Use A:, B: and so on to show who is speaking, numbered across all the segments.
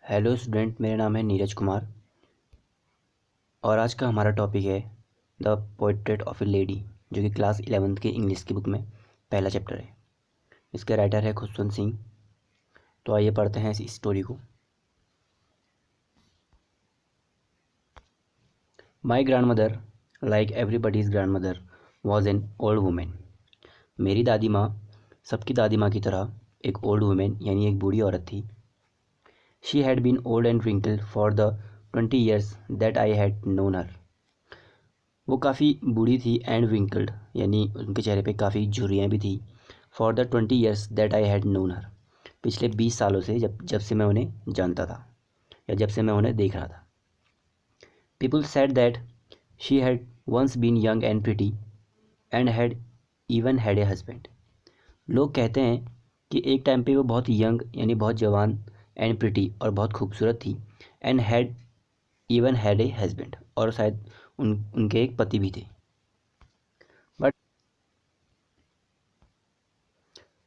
A: Hello student, मेरा नाम है नीरज कुमार और आज का हमारा टॉपिक है the portrait of A lady, जो कि क्लास 11th की इंग्लिश की बुक में पहला चैप्टर है। इसके राइटर है खुशवंत सिंह। तो आइए पढ़ते हैं इस स्टोरी को। My grand mother, like everybody's grand mother, was an old women. मेरी दादी माँ सबकी दादी माँ की तरह एक ओल्ड वुमेन यानी एक बूढ़ी औरत थी। She had been old and wrinkled for the 20 years that I had known her. वो काफ़ी बूढ़ी थी एंड विंकल्ड यानी उनके चेहरे पे काफ़ी झुर्रियाँ भी थी। For the 20 years that I had known हर, पिछले 20 सालों से जब जब से मैं उन्हें जानता था या जब से मैं उन्हें देख रहा था। People said that she had once been young and pretty and had even had a husband. लोग कहते हैं कि एक टाइम पे वो बहुत यंग यानी बहुत जवान एंड प्रिटी और बहुत खूबसूरत थी and had even had a husband, और शायद उनके एक पति भी थे। But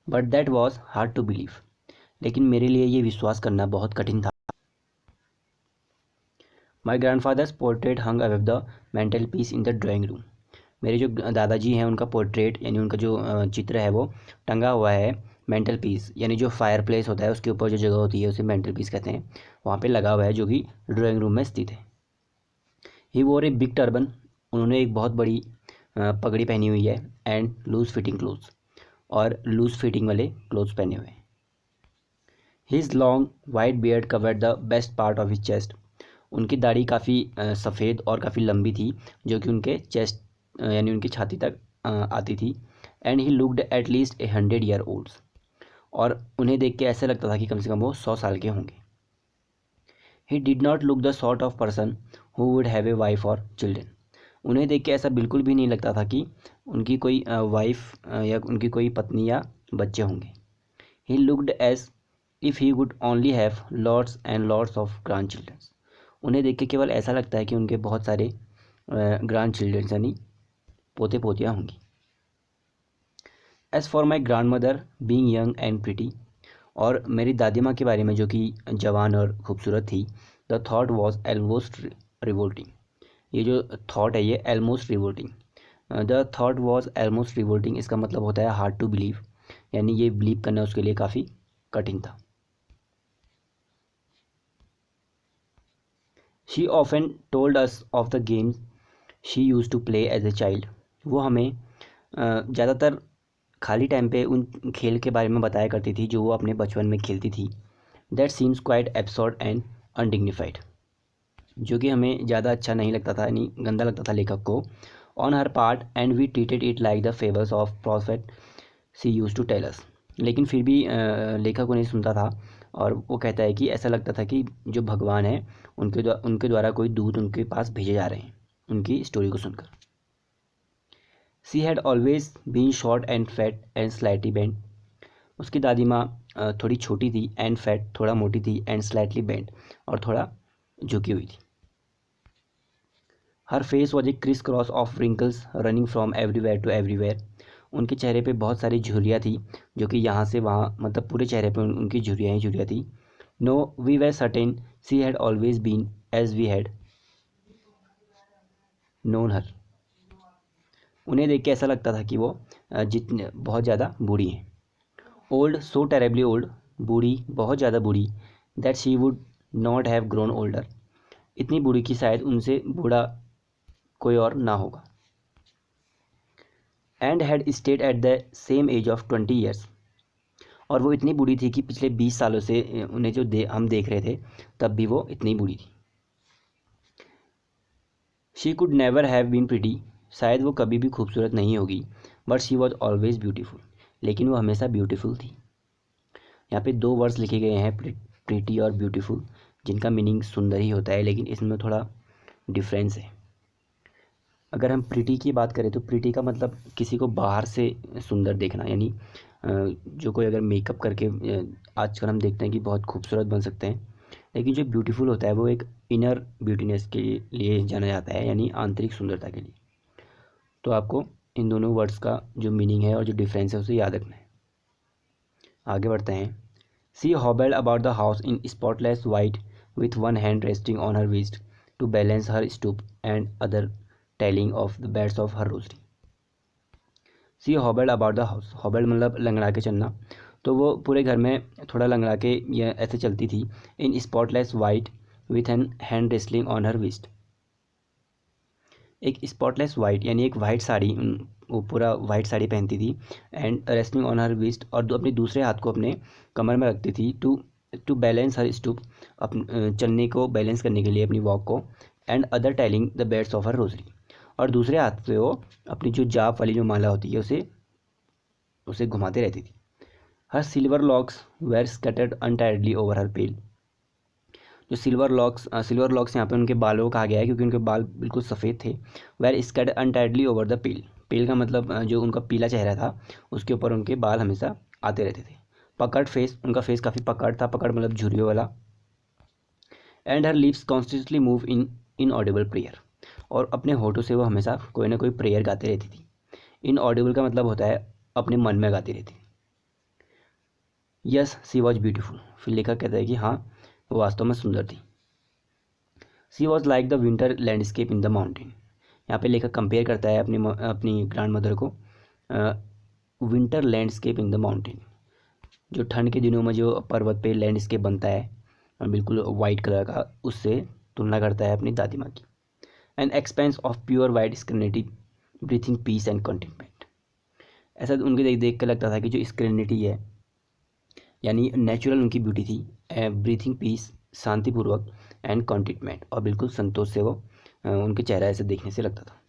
A: but that was hard to believe, लेकिन मेरे लिए ये विश्वास करना बहुत कठिन था। My grandfather's portrait hung above the mantelpiece in the drawing room. मेरे जो दादाजी हैं उनका पोर्ट्रेट यानी उनका जो चित्र है वो टंगा हुआ है मेंटल पीस यानी जो फायर प्लेस होता है उसके ऊपर जो जगह होती है उसे मेंटल पीस कहते हैं, वहाँ पे लगा हुआ है जो कि ड्राइंग रूम में स्थित है। ही वोर ए बिग टर्बन, उन्होंने एक बहुत बड़ी पगड़ी पहनी हुई है एंड लूज फिटिंग क्लोथ्स, और लूज फिटिंग वाले क्लोथ्स पहने हुए हैं। His long white beard covered the best part of his chest. उनकी दाढ़ी काफ़ी सफ़ेद और काफ़ी लंबी थी जो कि उनके चेस्ट यानी उनकी छाती तक आती थी। And he looked at least 100 year olds, और उन्हें देख के ऐसा लगता था कि कम से कम वो 100 साल के होंगे। He did not look the sort of person who would have a wife और चिल्ड्रन। उन्हें देख के ऐसा बिल्कुल भी नहीं लगता था कि उनकी कोई वाइफ या उनकी कोई पत्नी या बच्चे होंगे। He looked as if he would only have lots and lots of grandchildren. उन्हें देख के केवल ऐसा लगता है कि उनके बहुत सारे ग्रैंड चिल्ड्रन यानी पोते पोतियाँ होंगी। As for my grand mother being young and pretty, और मेरी दादी माँ के बारे में जो कि जवान और खूबसूरत थी, the thought was almost revolting. ये जो थाट है ये almost revolting, the thought was almost revolting इसका मतलब होता है हार्ड टू बिलीव, यानी ये बिलीव करना उसके लिए काफ़ी कठिन था। She often told us of the games she used to play as a child. वो हमें ज़्यादातर खाली टाइम पे उन खेल के बारे में बताया करती थी जो वो अपने बचपन में खेलती थी। That seems quite absurd and undignified, जो कि हमें ज़्यादा अच्छा नहीं लगता था यानी गंदा लगता था लेखक को। On her part and we treated it like the favours of prophet she used to tell us. लेकिन फिर भी लेखक को नहीं सुनता था और वो कहता है कि ऐसा लगता था कि जो भगवान है उनके द्वारा कोई दूत उनके पास भेजे जा रहे हैं उनकी स्टोरी को सुनकर। She had always been short and fat and slightly bent. उसकी दादी माँ थोड़ी छोटी थी एंड फैट थोड़ा मोटी थी एंड स्लाइटली बेंट और थोड़ा झुकी हुई थी। Her face was a criss cross of wrinkles running from everywhere to everywhere. उनके चेहरे पे बहुत सारी झुर्रियाँ थी जो कि यहाँ से वहाँ मतलब पूरे चेहरे पे उनकी झुर्रियाँ ही झुर्रियाँ थी। No we were certain she had always been as we had known her. उन्हें देख के ऐसा लगता था कि वो जितने बहुत ज़्यादा बूढ़ी हैं। ओल्ड, सो टेरेबली ओल्ड, बूढ़ी, बहुत ज़्यादा बूढ़ी, that she would not have grown older, इतनी बूढ़ी कि शायद उनसे बूढ़ा कोई और ना होगा। And had stayed at the same age of 20 years, और वो इतनी बूढ़ी थी कि पिछले 20 सालों से उन्हें जो हम देख रहे थे तब भी वो इतनी बूढ़ी थी। She could never have been pretty, शायद वो कभी भी खूबसूरत नहीं होगी, but she was always beautiful, लेकिन वो हमेशा ब्यूटीफुल थी। यहाँ पे दो वर्ड्स लिखे गए हैं प्रिटी और ब्यूटीफुल, जिनका मीनिंग सुंदर ही होता है, लेकिन इसमें थोड़ा डिफरेंस है। अगर हम प्रिटी की बात करें तो प्रिटी का मतलब किसी को बाहर से सुंदर देखना, यानी जो कोई अगर मेकअप करके आजकल हम देखते हैं कि बहुत खूबसूरत बन सकते हैं, लेकिन जो ब्यूटीफुल होता है वो एक इनर ब्यूटीनेस के लिए जाना जाता है, यानी आंतरिक सुंदरता के लिए। तो आपको इन दोनों वर्ड्स का जो मीनिंग है और जो डिफरेंस है उसे याद रखना है। आगे बढ़ते हैं। She hobbled about the house in spotless white with one hand resting on her waist to balance her stoop and other telling of the beds of her rosary. She hobbled about the house. Hobbled मतलब लंगड़ा के चलना. तो वो पूरे घर में थोड़ा लंगड़ा के ये ऐसे चलती थी. In spotless white with an hand wrestling on her waist. एक स्पॉटलेस वाइट यानी एक वाइट साड़ी, वो पूरा वाइट साड़ी पहनती थी. And resting on her waist, और अपने दूसरे हाथ को अपने कमर में रखती थी. टू बैलेंस हर स्टूप, चलने को बैलेंस करने के लिए अपनी वॉक को. And other telling the beds of her rosary, और दूसरे हाथ से वो अपनी जो जाप वाली जो माला होती है उसे घुमाते रहती थी. Her silver locks were scattered untidily over her pale. जो सिल्वर लॉक्स यहाँ पे उनके बालों को कहा गया है क्योंकि उनके बाल बिल्कुल सफ़ेद थे. Were scattered untidily over the pale. Pale का मतलब जो उनका पीला चेहरा था उसके ऊपर उनके बाल हमेशा आते रहते थे. पकड़ फेस, उनका फेस काफ़ी पकड़ था. पकड़ मतलब झुर्रियों वाला. And her lips constantly move in Audible prayer. और अपने होठों से वो हमेशा कोई ना कोई प्रेयर गाते रहती थी. इन ऑडिबल का मतलब होता है अपने मन में गाती रहती थी. Yes she was beautiful. फिर लेखक कहता है कि हाँ वो वास्तव में सुंदर थी. She was like the winter landscape in the mountain. यहाँ पे लेखक कंपेयर करता है अपनी ग्रैंड मदर को winter landscape in the mountain. जो ठंड के दिनों में जो पर्वत पे लैंडस्केप बनता है बिल्कुल वाइट कलर का, उससे तुलना करता है अपनी दादी माँ की. An expanse of pure white serenity breathing peace and contentment. ऐसा उनके देख कर लगता था कि जो स्क्रीनिटी है यानी नेचुरल उनकी ब्यूटी थी. ब्रीथिंग पीस शांतिपूर्वक, एंड कंटेनमेंट और बिल्कुल संतोष से वो उनके चेहरा ऐसे देखने से लगता था.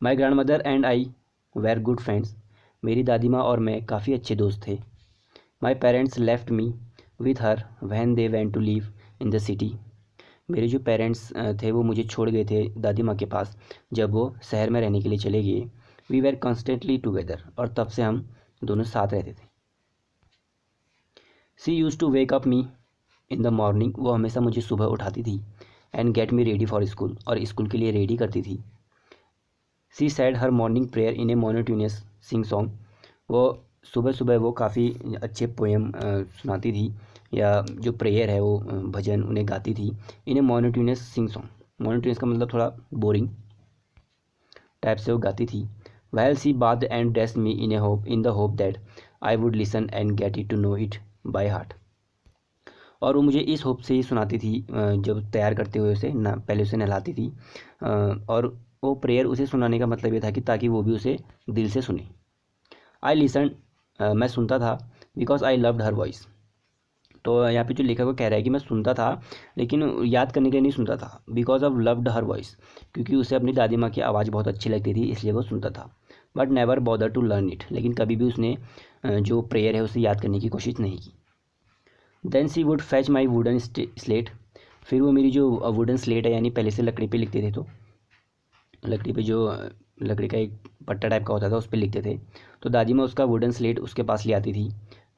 A: My grandmother and I were good friends. मेरी दादी माँ और मैं काफ़ी अच्छे दोस्त थे. My parents left me with her when they went to live in the city. मेरे जो पेरेंट्स थे वो मुझे छोड़ गए थे दादी माँ के पास जब वो शहर में रहने के लिए चले गए. We were constantly together. और तब से हम दोनों साथ रहते थे. She used to wake up me in the morning. वो हमेशा मुझे सुबह उठाती थी. And get me ready for school. और स्कूल के लिए रेडी करती थी. She said her morning prayer in a monotonous sing song. वो सुबह सुबह वो काफ़ी अच्छे पोएम सुनाती थी, या जो प्रेयर है वो भजन उन्हें गाती थी. इन्हें मोनोट्यूनियस सिंग सॉन्ग. मोनोट्यूनियस का मतलब थोड़ा बोरिंग टाइप से वो गाती थी. While she bath and dress me in the hope that I would listen and get it to know it by heart. और वो मुझे इस होप से ही सुनाती थी जब तैयार करते हुए उसे पहले उसे नहलाती थी. और वो प्रेयर उसे सुनाने का मतलब ये था कि ताकि वो भी उसे दिल से सुने. आई लिसन, मैं सुनता था. Because I loved her voice. तो यहाँ पे जो लेखक को कह रहा है कि मैं सुनता था लेकिन याद करने के लिए नहीं सुनता था. Because of loved her voice, क्योंकि उसे अपनी दादी माँ की आवाज़ बहुत अच्छी लगती थी इसलिए वो सुनता था. But never bother to learn it. लेकिन कभी भी उसने जो प्रेयर है उसे याद करने की कोशिश नहीं की. Then she would fetch my wooden slate. फिर वो मेरी जो वुडन स्लेट है यानी पहले से लकड़ी पे लिखते थे, तो लकड़ी पे जो लकड़ी का एक पट्टा टाइप का होता था उस पर लिखते थे. तो दादी माँ उसका वुडन स्लेट उसके पास ले आती थी.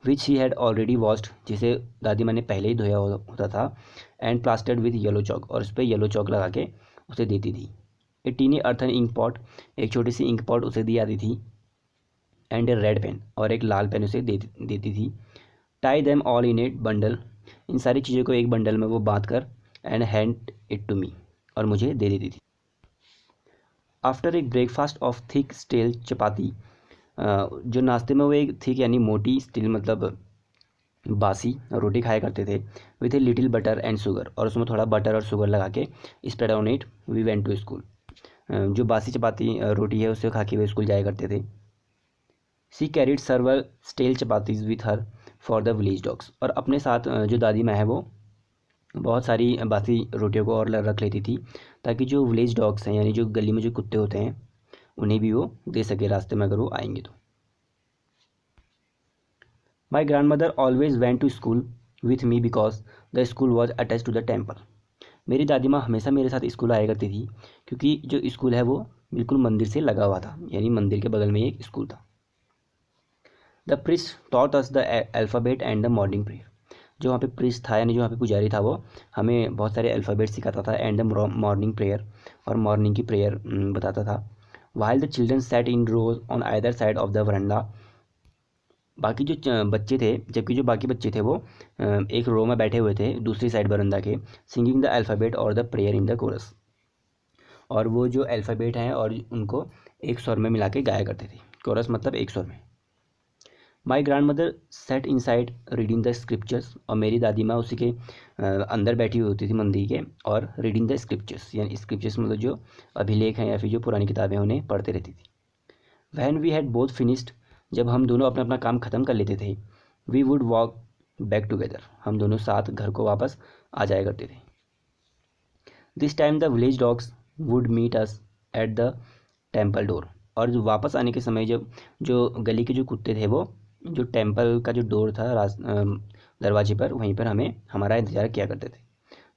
A: विच ही हैड ऑलरेडी वॉश्ड, जिसे दादी माँ ने पहले ही धोया होता था. And plastered with yellow chalk, और उस पर येलो चॉक लगा के उसे देती थी. ए टीनी अर्थन इंक पॉट, एक छोटी सी इंक पॉट उसे दी आती थी. एंड ए रेड पेन, और एक लाल पेन उसे देती थी. Tie them all in a bundle, इन सारी चीज़ों को एक बंडल में वो बांध कर. And hand it to me, और मुझे दे देती थी. आफ्टर एक breakfast of thick stale chapati, जो नाश्ते में वो एक थिक यानी मोटी, स्टील मतलब बासी रोटी खाया करते थे. With a little butter and sugar, और उसमें थोड़ा बटर और शुगर लगा के spread on it we went to school. जो बासी चपाती रोटी है उसे खा के वे स्कूल जाया करते थे. She carried several stale chapatis with her for the village dogs, और अपने साथ जो दादी माँ है वो बहुत सारी बासी रोटियों को और रख लेती थी ताकि जो विलेज डॉग्स हैं यानी जो गली में जो कुत्ते होते हैं उन्हें भी वो दे सके रास्ते में अगर वो आएंगे तो. My grandmother always went to school with me because the school was attach to the temple. मेरी दादी माँ हमेशा मेरे साथ स्कूल आया करती थी क्योंकि जो स्कूल है वो बिल्कुल मंदिर से लगा हुआ था, यानी मंदिर के बगल में एक स्कूल था. The priest taught us the alphabet and the morning prayer. जो वहाँ पे प्रिस्ट था यानी जो वहाँ पे पुजारी था वो हमें बहुत सारे अल्फ़ाबेट सिखाता था. एंड द मॉर्निंग प्रेयर, और मॉर्निंग की प्रेयर बताता था. While the children sat in rows on either side of the verandah, बाकी जो बच्चे थे, जबकि जो बाकी बच्चे थे वो एक रो में बैठे हुए थे दूसरी साइड बरंदा के, सिंगिंग द अल्फ़ाबेट और the prayer in the coarse. और वो जो अल्फ़ाबेट हैं और उनको एक स्वर में मिला के गाया करते थे। कोरस मतलब एक स्वर में। My grand mother said in side reading the scriptures, और मेरी दादी माँ उसी के अंदर बैठी हुई होती थी मंदिर के, और रीडिंग द स्क्रिप्चर्स, यानी स्क्रिप्चर्स मतलब जो अभिलेख हैं या फिर जो पुरानी किताबें उन्हें पढ़ते रहती थी। When we had both finished, जब हम दोनों अपना अपना काम ख़त्म कर लेते थे, we would walk back together, हम दोनों साथ घर को वापस आ जाया करते थे। This time the village dogs would meet us at the temple door, और जो वापस आने के समय जब जो गली के जो कुत्ते थे वो जो टेम्पल का जो डोर था दरवाजे पर, वहीं पर हमें हमारा इंतज़ार किया करते थे।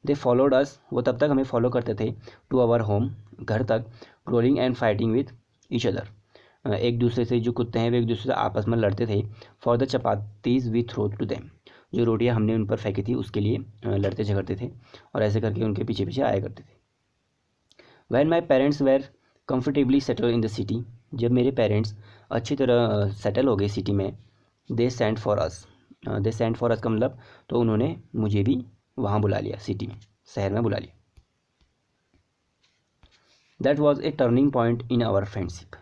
A: दे फॉलोड अस, वो तब तक हमें फॉलो करते थे, टू आवर होम, घर तक, rolling and fighting with each other, एक दूसरे से जो कुत्ते हैं वे एक दूसरे से आपस में लड़ते थे। For the chapatis we throw to them, जो रोटियां हमने उन पर फेंकी थी उसके लिए लड़ते झगड़ते थे, और ऐसे करके उनके पीछे पीछे आया करते थे। When my parents were comfortably settle in the city, जब मेरे पेरेंट्स अच्छी तरह सेटल हो गए सिटी में, they send for us, they send for us का मतलब तो उन्होंने मुझे भी वहाँ बुला लिया, सिटी में, शहर में बुला लिया। That was a turning point in our friendship,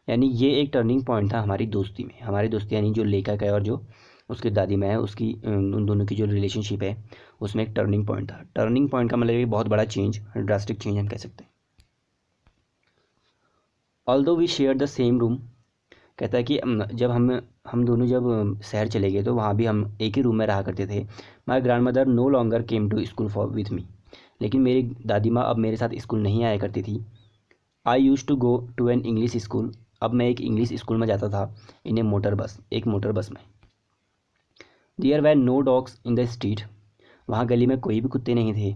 A: यानी ये एक टर्निंग पॉइंट था हमारी दोस्ती में। हमारी दोस्ती यानी जो लेखक है और जो उसकी दादी माँ है, उसकी उन दोनों की जो रिलेशनशिप है उसमें एक टर्निंग पॉइंट था। टर्निंग पॉइंट का मतलब ये बहुत बड़ा चेंज, ड्रास्टिक चेंज हम कह सकते हैं। Although we share the same room, कहता है कि जब हम दोनों जब शहर चले गए तो वहाँ भी हम एक ही रूम में रहा करते थे। My grandmother no longer came to school for with me, लेकिन मेरी दादी माँ अब मेरे साथ स्कूल नहीं आया करती थी। I used to go to an English school, अब मैं एक इंग्लिश स्कूल में जाता था, इन ए मोटर बस, एक मोटर बस में। There were no dogs in the street, वहाँ गली में कोई भी कुत्ते नहीं थे।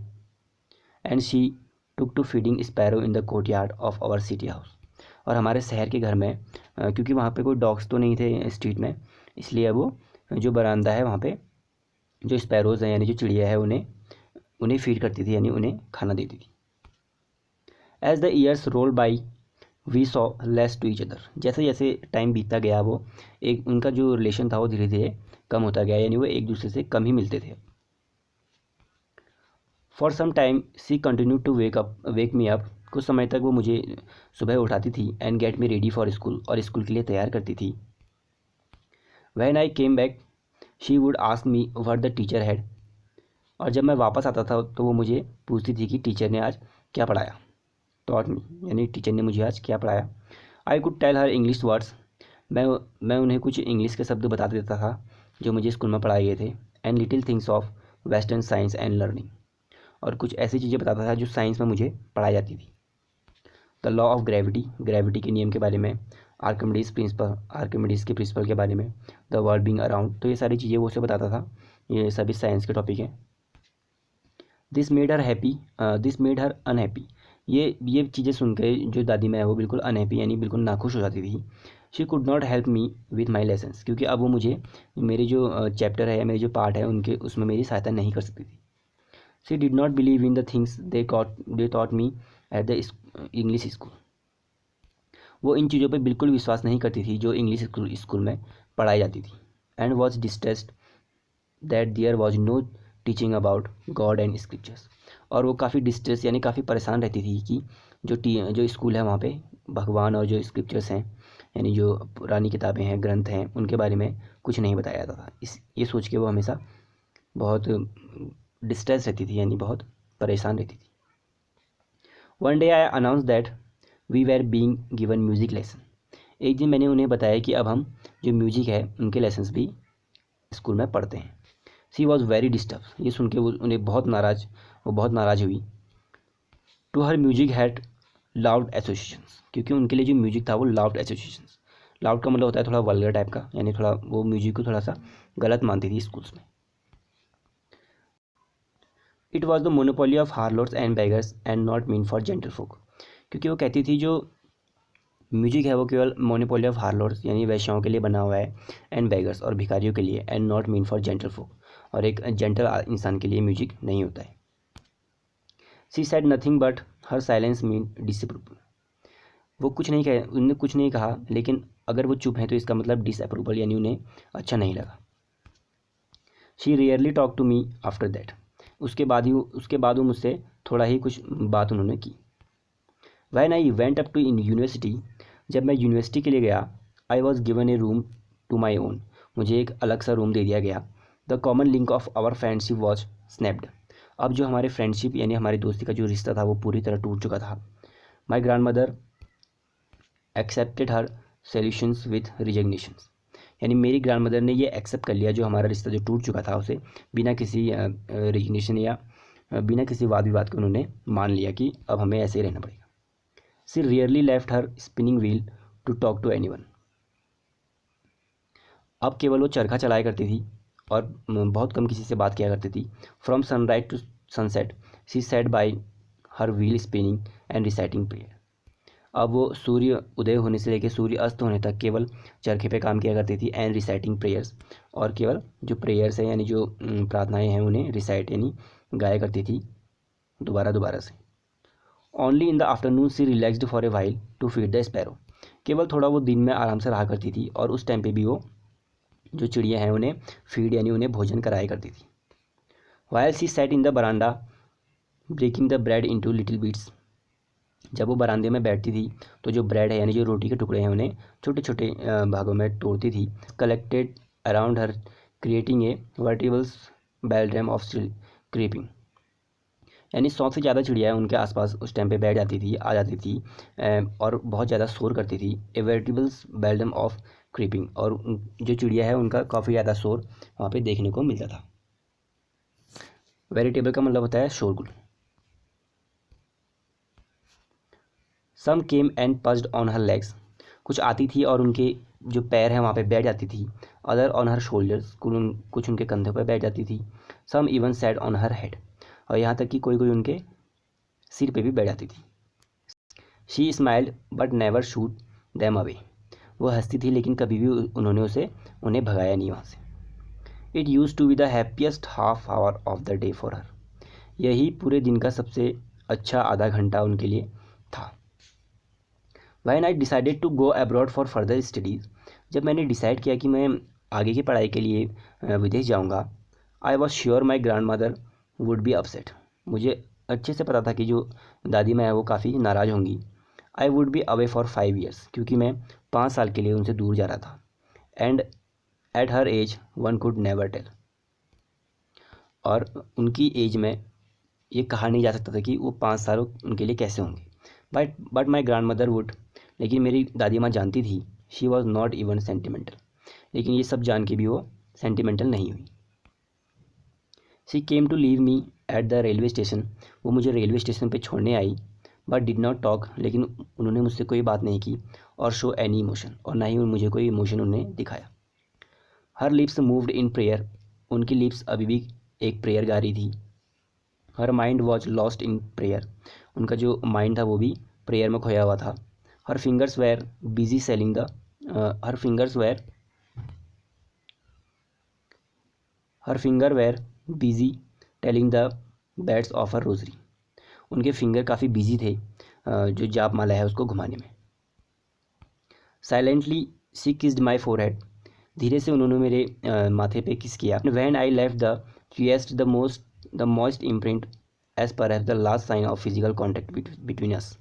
A: And she took to feeding sparrow in the courtyard of our city house, और हमारे शहर के घर में क्योंकि वहाँ पे कोई डॉग्स तो नहीं थे स्ट्रीट में, इसलिए वो जो बरामदा है वहाँ पे जो स्पैरोज़ हैं यानी जो चिड़िया है उन्हें उन्हें फीड करती थी, यानी उन्हें खाना देती थी। As the years roll by we saw less to each other, जैसे जैसे टाइम बीतता गया वो एक उनका जो रिलेशन था वो धीरे धीरे कम होता गया, यानी वो एक दूसरे से कम ही मिलते थे। For some time she continue to wake me up, कुछ समय तक वो मुझे सुबह उठाती थी, and get me ready for school, और स्कूल के लिए तैयार करती थी। When I came back she would ask me what the teacher had, और जब मैं वापस आता था तो वो मुझे पूछती थी कि टीचर ने आज क्या पढ़ाया, टॉट मी, यानी टीचर ने मुझे आज क्या पढ़ाया। I could tell her English words, मैं मैं उन्हें कुछ इंग्लिश के शब्द बता देता था जो मुझे स्कूल में पढ़ाए गए थे। And little things of western science and learning, और कुछ ऐसी चीज़ें बताता था जो साइंस में मुझे पढ़ाई जाती थी। The law of gravity, gravity के नियम के बारे में, आर्किमिडीज़ के प्रिंसिपल के बारे में, द वर्ल्ड बीइंग अराउंड, तो ये सारी चीज़ें वो उसे बताता था। ये सभी साइंस के टॉपिक हैं। This made her happy, this made her unhappy, ये चीज़ें सुन के जो दादी माँ है वो बिल्कुल अनहैप्पी यानी बिल्कुल नाखुश हो जाती थी। She could not help me with my lessons, क्योंकि अब वो मुझे मेरे जो चैप्टर है, मेरे जो पार्ट है उनके उसमें मेरी सहायता नहीं कर सकती थी। She did not believe in the things they taught me at the English school, वो इन चीज़ों पर बिल्कुल विश्वास नहीं करती थी जो इंग्लिश स्कूल में पढ़ाई जाती थी। And was distressed that there was no teaching about God and scriptures, और वो काफ़ी डिस्ट्रेस यानी काफ़ी परेशान रहती थी कि जो स्कूल है वहाँ पे भगवान और जो स्क्रिप्चर्स हैं यानी जो पुरानी किताबें हैं, ग्रंथ हैं, उनके बारे में कुछ नहीं बताया जाता था। इस ये सोच के वो हमेशा बहुत डिस्ट्रेस रहती थी, यानी बहुत परेशान रहती थी। One day I announce that we were being given music lesson, एक दिन मैंने उन्हें बताया कि अब हम जो म्यूज़िक है उनके लेसन्स भी स्कूल में पढ़ते हैं। सी वॉज वेरी डिस्टर्ब, ये सुन के वो बहुत नाराज़ हुई। To her music had loud associations, क्योंकि उनके लिए जो म्यूजिक था वो लाउड एसोसिएशंस, लाउड का मतलब होता है थोड़ा वल्गर टाइप का, यानी थोड़ा वो म्यूजिक को थोड़ा सा गलत मानती थी स्कूल्स में। It was the monopoly of harlots and beggars and not meant for gentle folk, क्योंकि वो कहती थी जो म्यूजिक है वो केवल मोनोपोली ऑफ हार्लोड्स यानी वैश्याओं के लिए बना हुआ है, एंड बेगर्स और भिखारियों के लिए, and not meant for gentle folk, और एक जेंटल इंसान के लिए म्यूजिक नहीं होता है। She said nothing but her silence mean disapproval, वो कुछ नहीं कह उन्होंने कुछ नहीं कहा, लेकिन अगर वो चुप हैं तो इसका मतलब डिसअप्रूवल, यानी उन्हें अच्छा नहीं लगा। She rarely talk to me after that. उसके बाद वो मुझसे थोड़ा ही कुछ बात उन्होंने की। When I went up to in university, जब मैं यूनिवर्सिटी के लिए गया, I was given a room to my own, मुझे एक अलग सा रूम दे दिया गया। The common link of our friendship was snapped. अब जो हमारे फ्रेंडशिप यानी हमारी दोस्ती का जो रिश्ता था वो पूरी तरह टूट चुका था। My grandmother accepted her solutions with resignations, यानी मेरी ग्रैंड मदर ने ये एक्सेप्ट कर लिया जो हमारा रिश्ता जो टूट चुका था उसे बिना किसी रिजिग्नेशन या बिना किसी वाद विवाद के उन्होंने मान लिया कि अब हमें ऐसे ही रहना पड़ेगा। She rarely left her spinning wheel to talk to anyone. अब केवल वो चरखा चलाया करती थी और बहुत कम किसी से बात किया करती थी। From sunrise to sunset she sat by her wheel spinning and reciting prayer. अब वो सूर्य उदय होने से लेकर सूर्य अस्त होने तक केवल चरखे पे काम किया करती थी एंड रिसाइटिंग प्रेयर्स, और केवल जो प्रेयर्स हैं यानी जो प्रार्थनाएं हैं उन्हें रिसाइट यानी गाया करती थी दोबारा दोबारा से। Only in the afternoon she relaxed for a while to feed the sparrow. केवल थोड़ा वो दिन में आराम से रहा करती थी और उस टाइम पे भी वो जो चिड़िया हैं उन्हें फीड यानी उन्हें भोजन कराया करती थी। While she sat in the verandah breaking the bread into little bits. जब वो बरामदे में बैठती थी तो जो ब्रेड है यानी जो रोटी के टुकड़े हैं उन्हें छोटे छोटे भागों में तोड़ती थी। Collected around her creating a veritable bedlam of creeping, यानी 100 से ज़्यादा चिड़िया उनके आसपास उस टाइम पे बैठ जाती थी, आ जाती थी और बहुत ज़्यादा शोर करती थी। ए वेरिटेबल्स बेलडम ऑफ क्रीपिंग, और जो चिड़िया है उनका काफ़ी ज़्यादा शोर वहाँ पे देखने को मिलता था। वेरिटेबल का मतलब होता है शोरगुल। Some came and perched on her legs, कुछ आती थी और उनके जो पैर हैं वहाँ पे बैठ जाती थी। अदर ऑन हर शोल्डर्स, कुछ उनके कंधों पर बैठ जाती थी। Some even sat on her head, और यहाँ तक कि कोई कोई उनके सिर पे भी बैठ जाती थी। She smiled but never shoot them away, वो हंसती थी लेकिन कभी भी उन्होंने उन्हें भगाया नहीं वहाँ से। It used to be the happiest half hour of the day for her, यही पूरे दिन का सबसे अच्छा आधा घंटा उनके लिए था। When I decided to go abroad for further studies, जब मैंने डिसाइड किया कि मैं आगे की पढ़ाई के लिए विदेश जाऊंगा, I was sure my grand mother would be upset, मुझे अच्छे से पता था कि जो दादी माँ है वो काफ़ी नाराज़ होंगी। I would be away for 5 years, क्योंकि मैं 5 साल के लिए उनसे दूर जा रहा था। And at her age one could never tell, और उनकी एज में ये कहा नहीं जा सकता था कि वो 5 साल उनके लिए कैसे होंगे। But my grand mother would, लेकिन मेरी दादी माँ जानती थी। She was not even sentimental, लेकिन ये सब जान के भी वो सेंटिमेंटल नहीं हुई। She came to leave me at the railway station, वो मुझे रेलवे स्टेशन पे छोड़ने आई। बट डिड नॉट टॉक, लेकिन उन्होंने मुझसे कोई बात नहीं की। और शो एनी इमोशन, और ना ही मुझे कोई इमोशन उन्हें दिखाया। हर लिप्स मूव्ड इन प्रेयर, उनकी लिप्स अभी भी एक प्रेयर गा रही थी। Her mind was lost in prayer, उनका जो माइंड था वो भी प्रेयर में खोया हुआ था। Her fingers were busy telling the her finger were busy telling the beads of her rosary, उनके फिंगर काफ़ी बिजी थे जो जाप माला है उसको घुमाने में। Silently she kissed my forehead, धीरे से उन्होंने मेरे माथे पे किस किया। When I left the quest the moist imprint as perhaps the last sign of physical contact between us,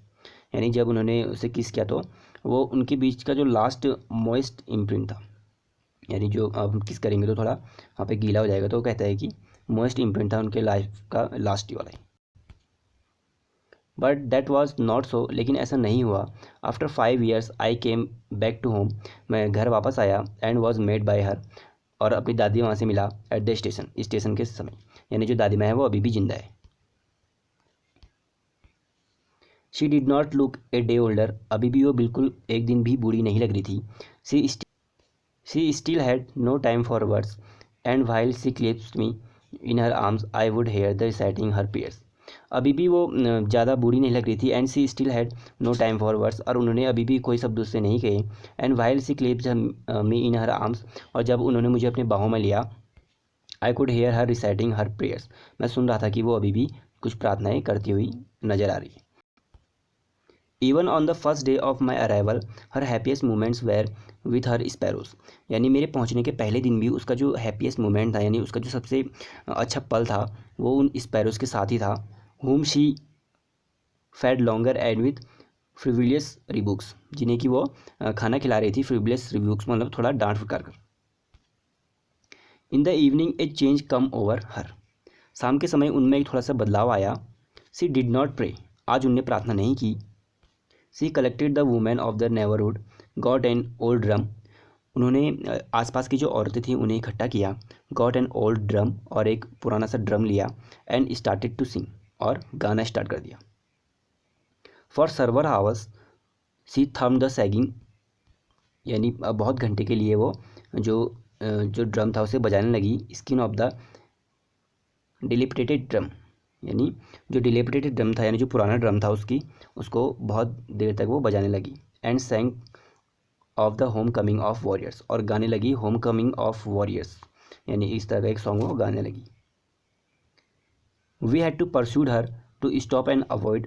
A: यानी जब उन्होंने उसे किस किया तो वो उनके बीच का जो लास्ट मॉइस्ट इम्प्रिंट था, यानी जो अब हम किस करेंगे तो थोड़ा वहाँ पे गीला हो जाएगा, तो वो कहता है कि मॉइस्ट इम्प्रिंट था उनके लाइफ का लास्ट वाला ही। But that was not so, लेकिन ऐसा नहीं हुआ। After 5 years I came back to home, मैं घर वापस आया। And was made by her, और अपनी दादी वहाँ से मिला एट द स्टेशन के समय, यानी जो दादी माँ है वो अभी भी जिंदा है। She did not look a day older, अभी भी वो बिल्कुल एक दिन भी बूढ़ी नहीं लग रही थी। She still had no time for words, and while she clasps me in her arms I would hear the reciting her prayers. अभी भी वो ज़्यादा बूढ़ी नहीं लग रही थी। And she still had no time for words, और उन्होंने अभी भी कोई शब्द उससे नहीं कहे। And while she clasps me in her arms, और जब उन्होंने मुझे अपने बाहों में लिया, I could hair her reciting her prayers, मैं सुन रहा था कि वो अभी भी कुछ प्रार्थनाएं करती हुई नजर आ रही है। Even on the first day of my arrival her happiest moments were with her sparrows. यानी मेरे पहुंचने के पहले दिन भी उसका जो हैप्पीएस्ट मोमेंट था, यानी उसका जो सबसे अच्छा पल था, वो उन स्पैरोज के साथ ही था। whom she fed longer and with frivolous rebukes, जिन्हें कि वो खाना खिला रही थी। frivolous rebukes मतलब थोड़ा डांट फटकार कर। इन the evening A change come over हर, शाम के समय उनमें एक थोड़ा सा बदलाव आया। सी डिड नॉट प्रे, आज उनने प्रार्थना नहीं की। She collected the women of the neighbourhood, got an old drum, उन्होंने आसपास की जो औरतें थीं उन्हें इकट्ठा किया। गॉट एन ओल्ड ड्रम, और एक पुराना सा ड्रम लिया। एंड स्टार्टेड टू सिंग, और गाना स्टार्ट कर दिया। फॉर सर्वर हावर्स सी थम द सैगिंग, यानी बहुत घंटे के लिए वो जो ड्रम था उसे बजाने लगी। Skin of the dilapidated drum, यानी जो डिलेपिटेटेड ड्रम था, यानी जो पुराना ड्रम था उसको बहुत देर तक वो बजाने लगी। And सैंग of the home coming of warriors, और गाने लगी होम कमिंग ऑफ वॉरियर्स, यानी इस तरह का एक सॉन्ग वो गाने लगी। We had to persuade her to stop and avoid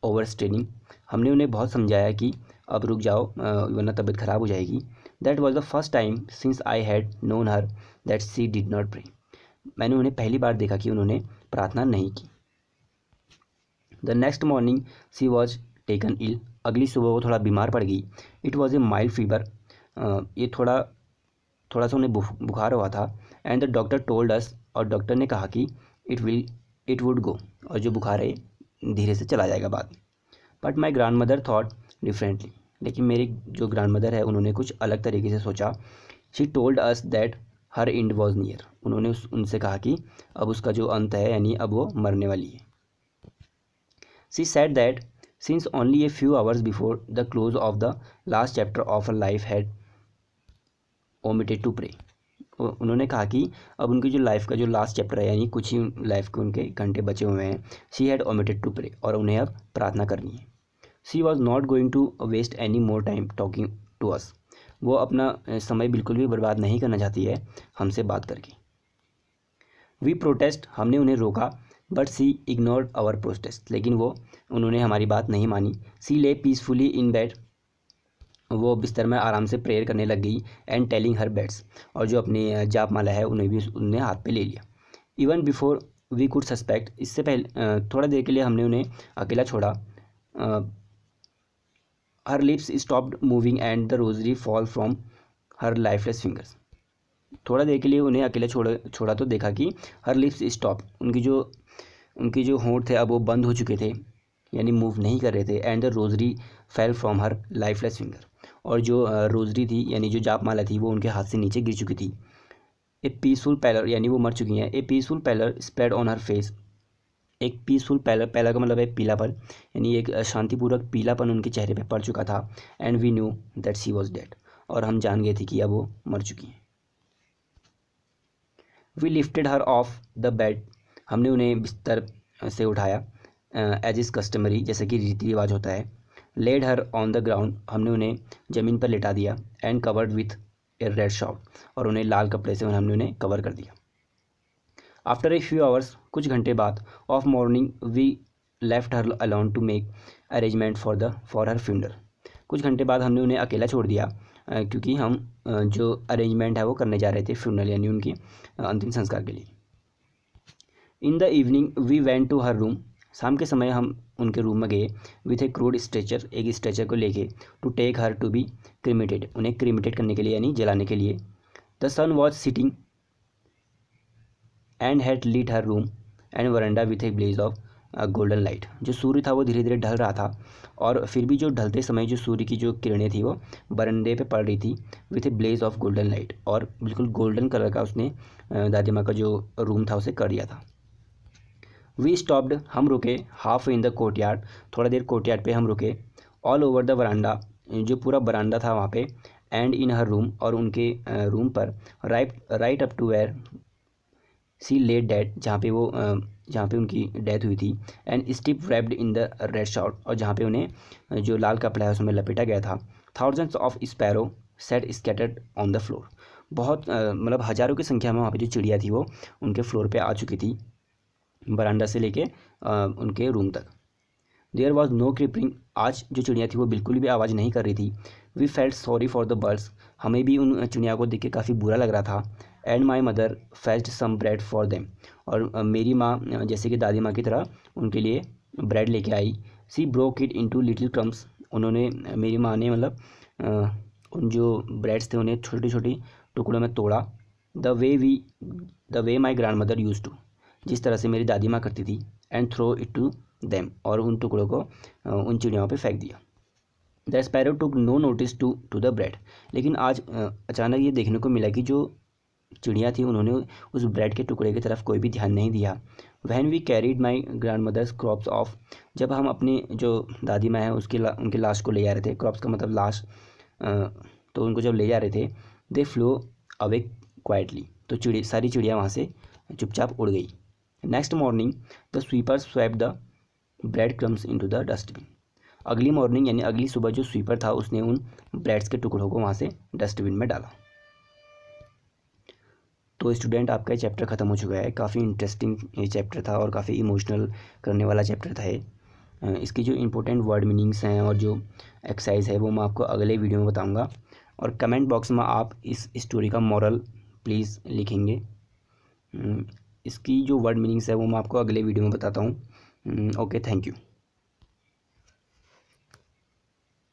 A: overstraining, हमने उन्हें बहुत समझाया कि अब रुक जाओ वरना तबीयत खराब हो जाएगी। That was the first time since I had known her that she did not pray, मैंने उन्हें पहली बार देखा कि उन्होंने प्रार्थना नहीं की। The next morning she was taken ill, अगली सुबह वो थोड़ा बीमार पड़ गई। It was a mild fever, ये थोड़ा सा उन्हें बुखार हुआ था। And the doctor told us, और डॉक्टर ने कहा कि इट वुड गो, और जो बुखार है धीरे से चला जाएगा बाद में। But my grand mother thought differently, लेकिन मेरी जो ग्रैंड मदर है उन्होंने कुछ अलग तरीके से सोचा। She told us that her and was near, उन्होंने उनसे कहा कि अब उसका जो अंत है, यानी अब वो मरने वाली है। She said that since only a few hours before the close of the last chapter of her life had omitted to pray, उन्होंने कहा कि अब उनकी जो लाइफ का जो लास्ट चैप्टर है, यानी कुछ ही लाइफ के उनके घंटे बचे हुए हैं। She had omitted to pray, और उन्हें अब प्रार्थना करनी है। She was not going to waste any more time talking to us, वो अपना समय बिल्कुल भी बर्बाद नहीं करना चाहती है हमसे बात करके। वी प्रोटेस्ट, हमने उन्हें रोका। But she ignored our protest, लेकिन उन्होंने हमारी बात नहीं मानी। सी ले पीसफुली इन बेड, वो बिस्तर में आराम से प्रेयर करने लग गई। एंड टेलिंग हर बेड्स, और जो अपनी जाप माला है उन्हें भी उनने हाथ पे ले लिया। Even before we could suspect, इससे पहले थोड़ा देर के लिए हमने उन्हें अकेला छोड़ा। हर lips stopped moving and the rosary fall from her lifeless fingers, थोड़ा देर के लिए उन्हें अकेले छोड़ा तो देखा कि हर लिप्स स्टॉप, उनकी जो होंठ थे अब वो बंद हो चुके थे, यानी मूव नहीं कर रहे थे। And the rosary fell from her lifeless finger, और जो रोजरी थी यानी जो जाप माला थी वो उनके हाथ से नीचे गिर चुकी थी। ए पीसफुल पैलर, यानी वो मर चुकी हैं। A peaceful pallor spread on her face, एक पीसफुल पैलर का मतलब है पीलापन, यानी एक शांतिपूर्वक पीलापन उनके चेहरे पे पड़ चुका था। And we knew that she was dead, और हम जान गए थे कि अब वो मर चुकी हैं। We lifted her off the bed, हमने उन्हें बिस्तर से उठाया। एज इज़ कस्टमरी, जैसे कि रीति रिवाज होता है। Laid her on the ground, हमने उन्हें ज़मीन पर लिटा दिया। And covered with a red shawl, और उन्हें लाल कपड़े से हमने उन्हें कवर कर दिया। आफ्टर ए फ्यू आवर्स, कुछ घंटे बाद, of morning we left her alone to make arrangement for her funeral, कुछ घंटे बाद हमने उन्हें अकेला छोड़ दिया क्योंकि हम जो अरेंजमेंट है वो करने जा रहे थे फ्यूनरल, यानी उनके अंतिम संस्कार के लिए। In the evening we went to her room, शाम के समय हम उनके रूम में गए। विथ ए क्रूड स्ट्रेचर, एक स्ट्रेचर को लेके। To take her to be cremated, उन्हें क्रीमेटेड करने के लिए यानी जलाने के लिए। The sun was setting and had lit her room and veranda with a blaze of golden light, जो सूर्य था वो धीरे धीरे ढल रहा था, और फिर भी जो ढलते समय जो सूर्य की जो किरणें थी वो बरंडे पे पड़ रही थी। With a blaze of golden light, और बिल्कुल गोल्डन कलर का उसने दादी माँ का जो रूम था उसे कर दिया था। वी स्टॉप्ड, हम रुके। हाफ इन द कोर्टयार्ड, थोड़ा देर कोर्टयार्ड पे हम रुके। ऑल ओवर द वरांडा, जो पूरा बरांडा था वहाँ पे। एंड इन हर रूम, और उनके रूम पर। Right up to where she laid dead, जहाँ पे उनकी डेथ हुई थी। And stiff wrapped in the red shawl, और जहाँ पे उन्हें जो लाल कपड़ा है उसमें लपेटा गया था। Thousands of sparrow set scattered on the floor, बहुत मतलब हज़ारों की संख्या में वहाँ पे जो चिड़िया थी वो उनके फ्लोर पे आ चुकी थी, बरांडा से लेके उनके रूम तक। देयर वॉज नो क्रिपरिंग, आज जो चिड़िया थी वो बिल्कुल भी आवाज़ नहीं कर रही थी। We felt sorry for the birds, हमें भी उन चिड़िया को देख के काफ़ी बुरा लग रहा था। And my mother fetched some bread for them, और मेरी माँ जैसे कि दादी माँ की तरह उनके लिए ब्रेड लेके आई। She broke it into little crumbs, उन्होंने मेरी माँ ने मतलब उन जो ब्रेड्स थे उन्हें छोटी छोटी टुकड़ों में तोड़ा। The way my grandmother use to, जिस तरह से मेरी दादी माँ करती थी। And throw it to them, और उन टुकड़ों को उन चिड़ियाओं पे फेंक दिया। The sparrow took no notice to the bread, लेकिन आज अचानक ये देखने को मिला कि जो चिड़िया थी उन्होंने उस ब्रेड के टुकड़े की तरफ कोई भी ध्यान नहीं दिया। When we carried my grandmother's corpse off, जब हम अपने जो दादी माँ हैं उनके लाश को ले जा रहे थे, क्रॉप्स का मतलब लाश, तो उनको जब ले जा रहे थे, दे फ्लो अवे क्वाइटली, तो सारी चिड़िया वहाँ से चुपचाप उड़ गई। Next morning the sweeper swap the bread crumbs into the dustbin, अगली मॉर्निंग यानी अगली सुबह जो स्वीपर था उसने उन ब्रेड्स के टुकड़ों को वहाँ से डस्टबिन में डाला। तो स्टूडेंट आपका ये चैप्टर ख़त्म हो चुका है। काफ़ी इंटरेस्टिंग ये चैप्टर था और काफ़ी इमोशनल करने वाला चैप्टर था ये। इसकी जो इंपॉर्टेंट वर्ड मीनिंग्स हैं और जो एक्सरसाइज है वो मैं आपको अगले वीडियो में बताऊंगा, और कमेंट बॉक्स में आप इस स्टोरी का मॉरल प्लीज़ लिखेंगे। इसकी जो वर्ड मीनिंग्स है वो मैं आपको अगले वीडियो में बताता हूँ। Okay, thank you.